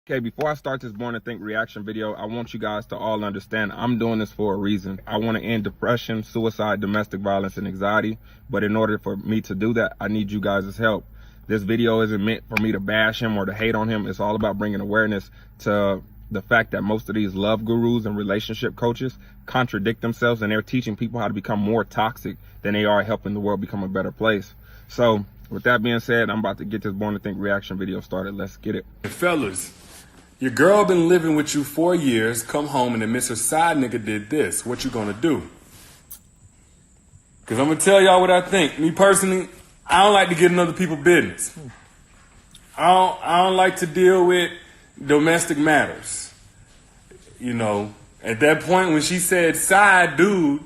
Okay, before I start this Born to Think reaction video, I want you guys to all understand I'm doing this for a reason. I want to end depression, suicide, domestic violence, and anxiety. But in order for me to do that, I need you guys' help. This video isn't meant for me to bash him or to hate on him. It's all about bringing awareness to the fact that most of these love gurus and relationship coaches contradict themselves, and they're teaching people how to become more toxic than they are helping the world become a better place. So with that being said, I'm about to get this Born to Think reaction video started. Let's get it. Fellas, your girl been living with you 4 years, come home and admits her side nigga did this. What you gonna do? Because I'm gonna tell y'all what I think. Me personally, I don't like to get in other people's business. I don't like to deal with domestic matters. You know, at that point when she said side dude,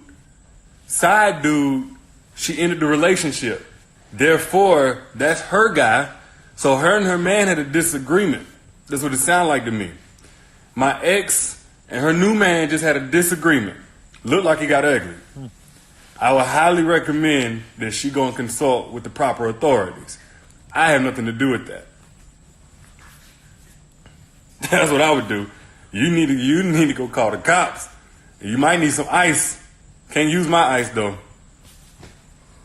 she ended the relationship. Therefore, that's her guy. So her and her man had a disagreement. That's what it sounded like to me. My ex and her new man just had a disagreement. Looked like he got ugly. I would highly recommend that she go and consult with the proper authorities. I have nothing to do with that. That's what I would do. You need to go call the cops. You might need some ice. Can't use my ice though.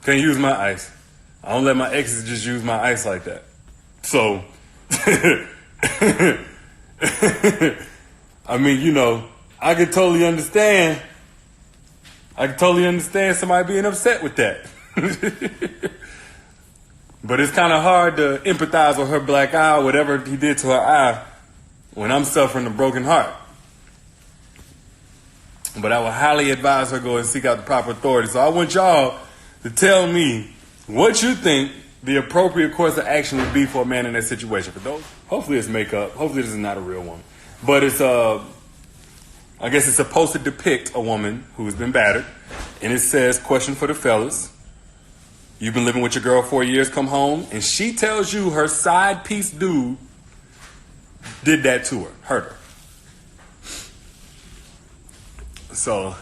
Can't use my ice. I don't let my exes just use my ice like that. So, I mean, you know, I could totally understand somebody being upset with that. But it's kind of hard to empathize with her black eye, whatever he did to her eye, when I'm suffering a broken heart. But I would highly advise her go and seek out the proper authorities. So I want y'all to tell me what you think the appropriate course of action would be for a man in that situation. For those, hopefully it's makeup. Hopefully this is not a real woman. But it's I guess it's supposed to depict a woman who's been battered. And it says, question for the fellas. You've been living with your girl 4 years, come home, and she tells you her side piece dude did that to her, hurt her. So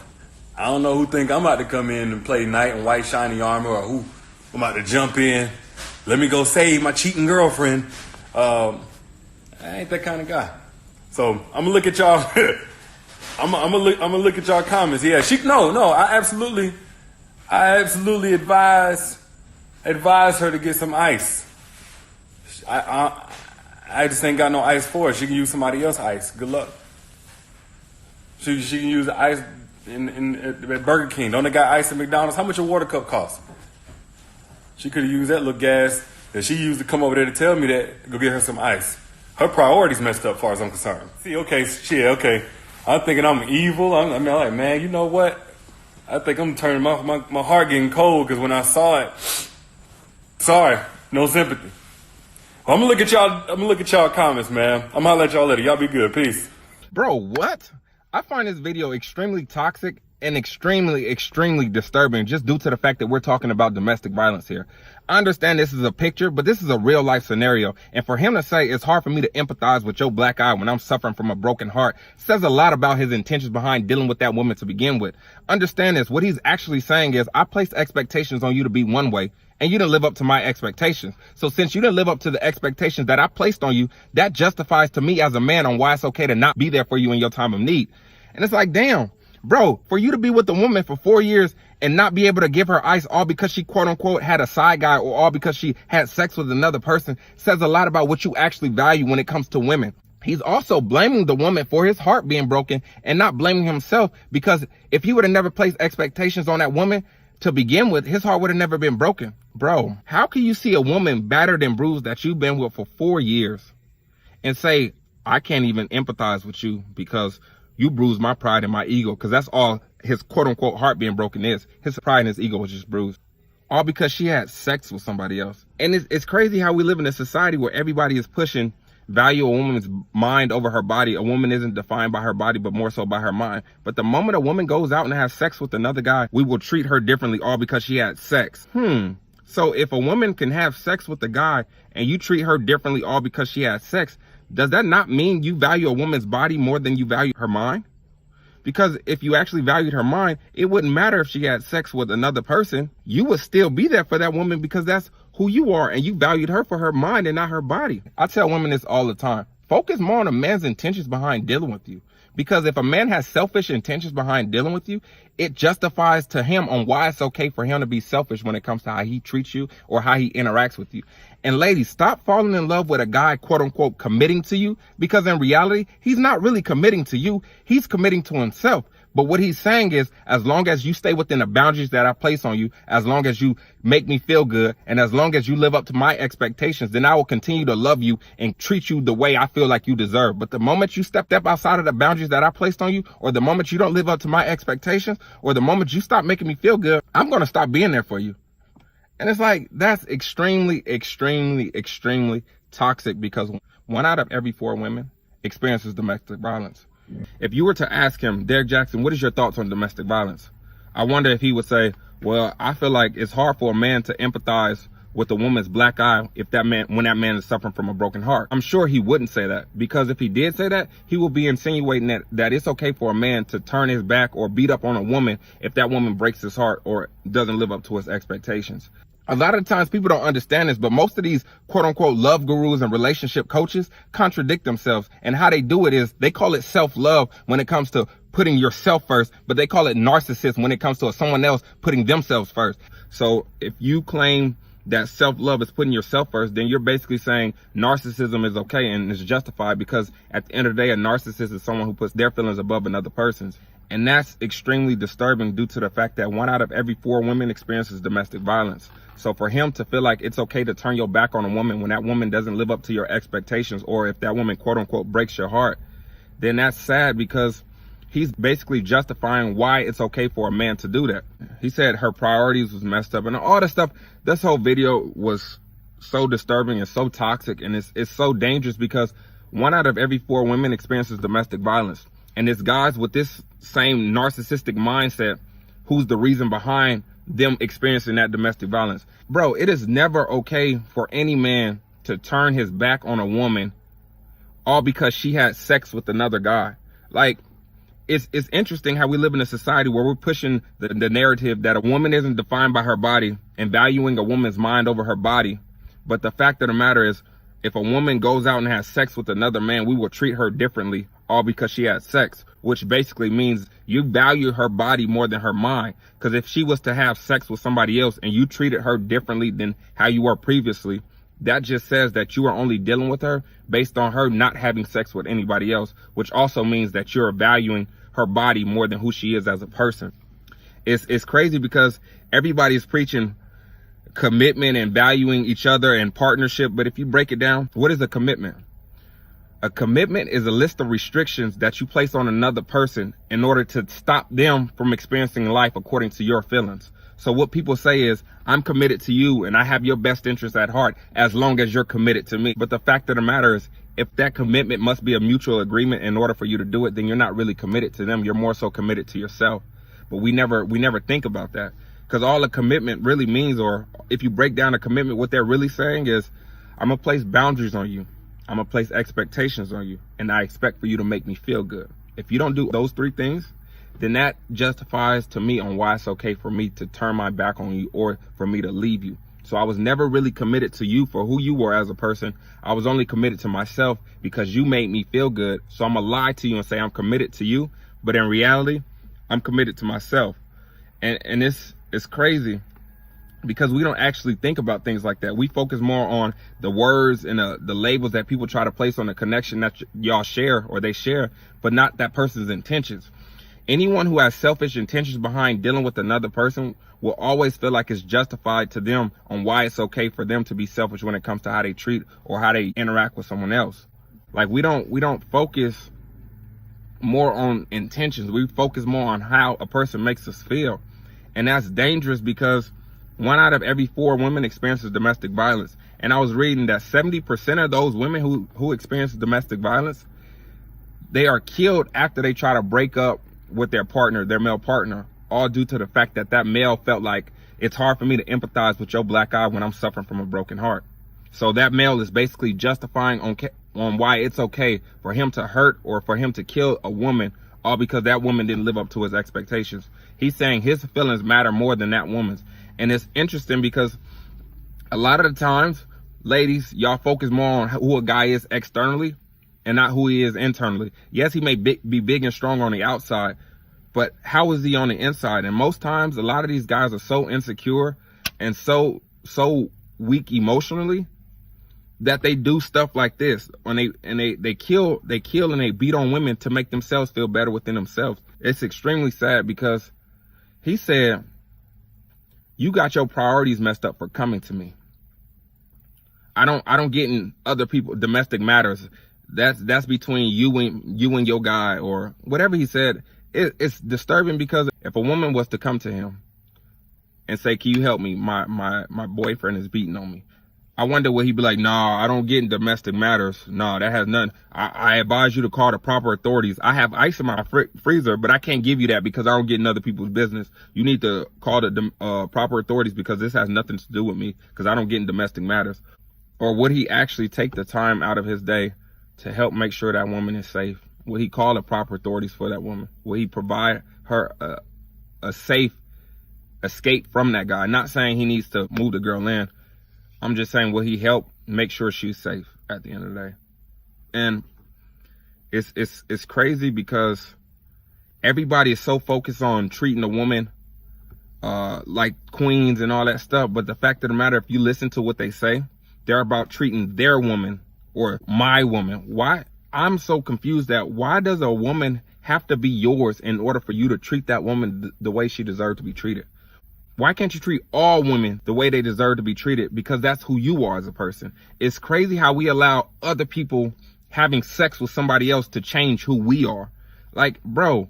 I don't know who think I'm about to come in and play knight in white shiny armor, or who I'm about to jump in. Let me go save my cheating girlfriend. I ain't that kind of guy. So I'm gonna look at y'all. I'm gonna look at y'all comments. Yeah, I absolutely advise her to get some ice. I just ain't got no ice for her. She can use somebody else's ice. Good luck. She can use the ice at Burger King. Don't they got ice at McDonald's? How much a water cup cost? She could have used that little gas that she used to come over there to tell me that. Go get her some ice. Her priorities messed up, as far as I'm concerned. See, okay. I'm thinking I'm evil. I'm like, man, you know what? I think I'm turning my heart getting cold because when I saw it, sorry, no sympathy. I'm gonna look at y'all comments, man. I'm gonna let y'all later. Y'all be good. Peace. Bro, what? I find this video extremely toxic and extremely disturbing just due to the fact that we're talking about domestic violence here. I understand this is a picture, but this is a real life scenario. And for him to say it's hard for me to empathize with your black eye when I'm suffering from a broken heart says a lot about his intentions behind dealing with that woman to begin with. Understand this. What he's actually saying is I placed expectations on you to be one way, and you didn't live up to my expectations. So since you didn't live up to the expectations that I placed on you, that justifies to me as a man on why it's okay to not be there for you in your time of need. And it's like, damn, bro, for you to be with a woman for 4 years and not be able to give her ice all because she quote unquote had a side guy or all because she had sex with another person says a lot about what you actually value when it comes to women. He's also blaming the woman for his heart being broken and not blaming himself, because if he would have never placed expectations on that woman to begin with, his heart would have never been broken. Bro, how can you see a woman battered and bruised that you've been with for 4 years and say, I can't even empathize with you because you bruised my pride and my ego? Because that's all his quote unquote heart being broken is. His pride and his ego was just bruised. All because she had sex with somebody else. And it's crazy how we live in a society where everybody is pushing value a woman's mind over her body. A woman isn't defined by her body, but more so by her mind. But the moment a woman goes out and has sex with another guy, we will treat her differently all because she had sex. So if a woman can have sex with a guy and you treat her differently all because she had sex, does that not mean you value a woman's body more than you value her mind? Because if you actually valued her mind, it wouldn't matter if she had sex with another person. You would still be there for that woman because that's who you are, and you valued her for her mind and not her body. I tell women this all the time. focus more on a man's intentions behind dealing with you. Because if a man has selfish intentions behind dealing with you, it justifies to him on why it's okay for him to be selfish when it comes to how he treats you or how he interacts with you. And ladies, stop falling in love with a guy, quote unquote, committing to you, because in reality, he's not really committing to you. He's committing to himself. But what he's saying is, as long as you stay within the boundaries that I place on you, as long as you make me feel good, and as long as you live up to my expectations, then I will continue to love you and treat you the way I feel like you deserve. But the moment you step outside of the boundaries that I placed on you, or the moment you don't live up to my expectations, or the moment you stop making me feel good, I'm going to stop being there for you. And it's like, that's extremely, extremely, extremely toxic, because 1 out of every 4 women experiences domestic violence. If you were to ask him, Derrick Jackson, what is your thoughts on domestic violence? I wonder if he would say, well, I feel like it's hard for a man to empathize with a woman's black eye when that man is suffering from a broken heart. I'm sure he wouldn't say that, because if he did say that, he would be insinuating that it's okay for a man to turn his back or beat up on a woman if that woman breaks his heart or doesn't live up to his expectations. A lot of times people don't understand this, but most of these quote unquote love gurus and relationship coaches contradict themselves. And how they do it is they call it self-love when it comes to putting yourself first, but they call it narcissist when it comes to someone else putting themselves first. So if you claim that self-love is putting yourself first, then you're basically saying narcissism is okay and is justified, because at the end of the day, a narcissist is someone who puts their feelings above another person's. And that's extremely disturbing due to the fact that 1 out of every 4 women experiences domestic violence. So for him to feel like it's okay to turn your back on a woman when that woman doesn't live up to your expectations, or if that woman quote unquote breaks your heart, then that's sad, because he's basically justifying why it's okay for a man to do that. He said her priorities was messed up and all that stuff. This whole video was so disturbing and so toxic, and it's so dangerous, because 1 out of every 4 women experiences domestic violence. And it's guys with this same narcissistic mindset who's the reason behind them experiencing that domestic violence. Bro, it is never okay for any man to turn his back on a woman all because she had sex with another guy. Like, it's interesting how we live in a society where we're pushing the narrative that a woman isn't defined by her body and valuing a woman's mind over her body. But the fact of the matter is, if a woman goes out and has sex with another man, we will treat her differently, all because she had sex, which basically means you value her body more than her mind. Because if she was to have sex with somebody else and you treated her differently than how you were previously, that just says that you are only dealing with her based on her not having sex with anybody else, which also means that you're valuing her body more than who she is as a person. It's crazy, because everybody's preaching commitment and valuing each other and partnership. But if you break it down, what is a commitment? A commitment is a list of restrictions that you place on another person in order to stop them from experiencing life according to your feelings. So what people say is, I'm committed to you and I have your best interest at heart as long as you're committed to me. But the fact of the matter is, if that commitment must be a mutual agreement in order for you to do it, then you're not really committed to them. You're more so committed to yourself. But we never think about that, because all a commitment really means, or if you break down a commitment, what they're really saying is, I'm gonna place boundaries on you. I'm gonna place expectations on you, and I expect for you to make me feel good. If you don't do those 3 things, then that justifies to me on why it's okay for me to turn my back on you or for me to leave you. So I was never really committed to you for who you were as a person. I was only committed to myself because you made me feel good. So I'm gonna lie to you and say I'm committed to you, but in reality, I'm committed to myself. And it's crazy, because we don't actually think about things like that. We focus more on the words and the labels that people try to place on the connection that y'all share or they share, but not that person's intentions. Anyone who has selfish intentions behind dealing with another person will always feel like it's justified to them on why it's okay for them to be selfish when it comes to how they treat or how they interact with someone else. Like, we don't focus more on intentions. We focus more on how a person makes us feel. And that's dangerous, because 1 out of every 4 women experiences domestic violence. And I was reading that 70% of those women who experience domestic violence, they are killed after they try to break up with their partner, their male partner, all due to the fact that that male felt like, it's hard for me to empathize with your black eye when I'm suffering from a broken heart. So that male is basically justifying on why it's okay for him to hurt or for him to kill a woman, all because that woman didn't live up to his expectations. He's saying his feelings matter more than that woman's. And it's interesting, because a lot of the times, ladies, y'all focus more on who a guy is externally and not who he is internally. Yes, he may be big and strong on the outside, but how is he on the inside? And most times, a lot of these guys are so insecure and so weak emotionally that they do stuff like this when they kill and they beat on women to make themselves feel better within themselves. It's extremely sad because he said, "You got your priorities messed up for coming to me. I don't get in other people domestic matters. That's between you and your guy," or whatever he said. It's disturbing because if a woman was to come to him and say, "Can you help me? My boyfriend is beating on me," I wonder what he'd be like. "Nah, I don't get in domestic matters. Nah, that has nothing. I advise you to call the proper authorities. I have ice in my freezer, but I can't give you that because I don't get in other people's business. You need to call the proper authorities because this has nothing to do with me because I don't get in domestic matters." Or would he actually take the time out of his day to help make sure that woman is safe? Would he call the proper authorities for that woman? Will he provide her a safe escape from that guy? Not saying he needs to move the girl in. I'm just saying, will he help make sure she's safe at the end of the day? And it's crazy because everybody is so focused on treating a woman like queens and all that stuff. But the fact of the matter, if you listen to what they say, they're about treating their woman or my woman. Why? I'm so confused that why does a woman have to be yours in order for you to treat that woman the way she deserves to be treated? Why can't you treat all women the way they deserve to be treated? Because that's who you are as a person. It's crazy how we allow other people having sex with somebody else to change who we are. Like, bro,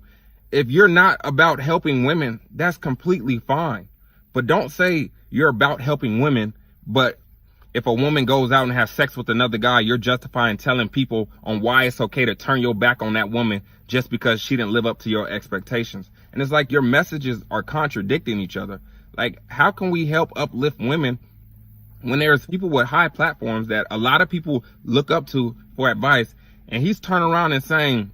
if you're not about helping women, that's completely fine. But don't say you're about helping women, but if a woman goes out and has sex with another guy, you're justifying telling people on why it's okay to turn your back on that woman just because she didn't live up to your expectations. And it's like your messages are contradicting each other. Like, how can we help uplift women when there's people with high platforms that a lot of people look up to for advice, and he's turning around and saying,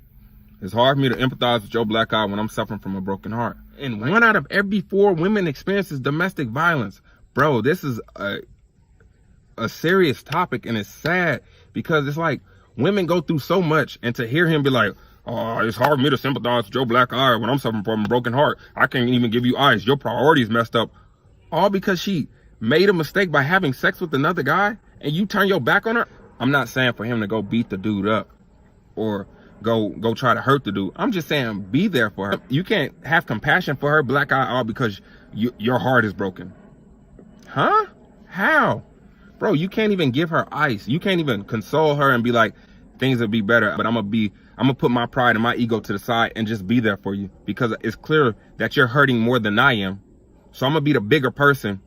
"It's hard for me to empathize with your black eye when I'm suffering from a broken heart." And 1 out of every 4 women experiences domestic violence. Bro, this is a serious topic, and it's sad because it's like women go through so much, and to hear him be like, "Oh, it's hard for me to sympathize with your black eye when I'm suffering from a broken heart. I can't even give you eyes. Your priorities messed up." All because she made a mistake by having sex with another guy and you turn your back on her. I'm not saying for him to go beat the dude up or go try to hurt the dude. I'm just saying be there for her. You can't have compassion for her black eye all because your heart is broken. Huh? How? Bro, you can't even give her ice. You can't even console her and be like, things will be better, but I'm gonna put my pride and my ego to the side and just be there for you because it's clear that you're hurting more than I am. So I'm gonna be the bigger person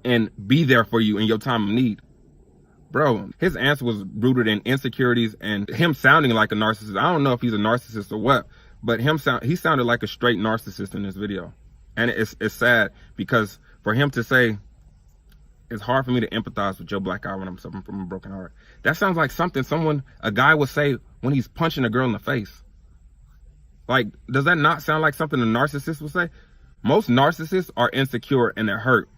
and be there for you in your time of need. Bro, his answer was rooted in insecurities and him sounding like a narcissist. I don't know if he's a narcissist or what, but he sounded like a straight narcissist in this video. And it's sad because for him to say, "It's hard for me to empathize with your black eye when I'm suffering from a broken heart." That sounds like something a guy would say when he's punching a girl in the face. Like, does that not sound like something a narcissist would say? Most narcissists are insecure and they're hurt.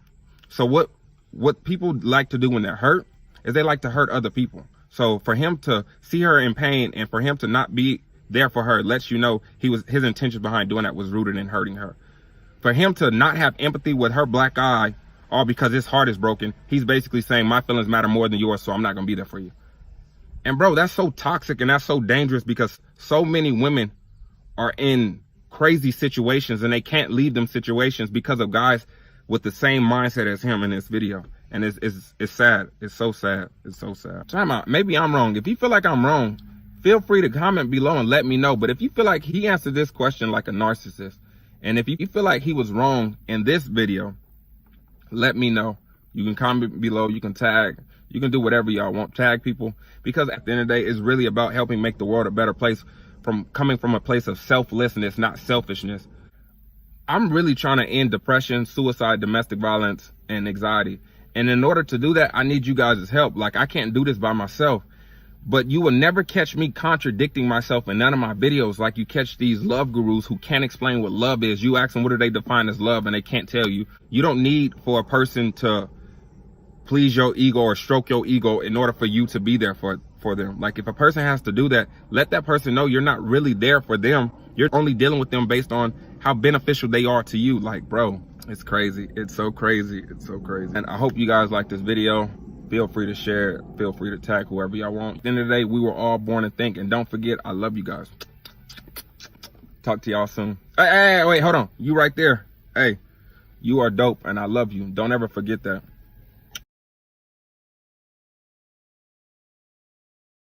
So what people like to do when they're hurt is they like to hurt other people. So for him to see her in pain and for him to not be there for her lets you know his intention behind doing that was rooted in hurting her. For him to not have empathy with her black eye, all because his heart is broken, he's basically saying my feelings matter more than yours, so I'm not gonna be there for you. And bro, that's so toxic and that's so dangerous because so many women are in crazy situations and they can't leave them situations because of guys with the same mindset as him in this video. And it's sad. It's so sad. It's so sad. Time out. Maybe I'm wrong. If you feel like I'm wrong, feel free to comment below and let me know. But if you feel like he answered this question like a narcissist, and if you feel like he was wrong in this video, let me know. You can comment below, you can tag, you can do whatever y'all want, tag people, because at the end of the day, it's really about helping make the world a better place coming from a place of selflessness, not selfishness. I'm really trying to end depression, suicide, domestic violence, and anxiety. And in order to do that, I need you guys' help. Like, I can't do this by myself. But you will never catch me contradicting myself in none of my videos like you catch these love gurus who can't explain what love is. You ask them what do they define as love and they can't tell you. You don't need for a person to please your ego or stroke your ego in order for you to be there for for them. Like, if a person has to do that, let that person know you're not really there for them. You're only dealing with them based on how beneficial they are to you. Like, bro, it's crazy. It's so crazy. It's so crazy. And I hope you guys like this video. Feel free to share it. Feel free to tag whoever y'all want. At the end of the day, we were all born to think. And don't forget, I love you guys. Talk to y'all soon. Hey, wait, hold on. You right there. Hey, you are dope and I love you. Don't ever forget that.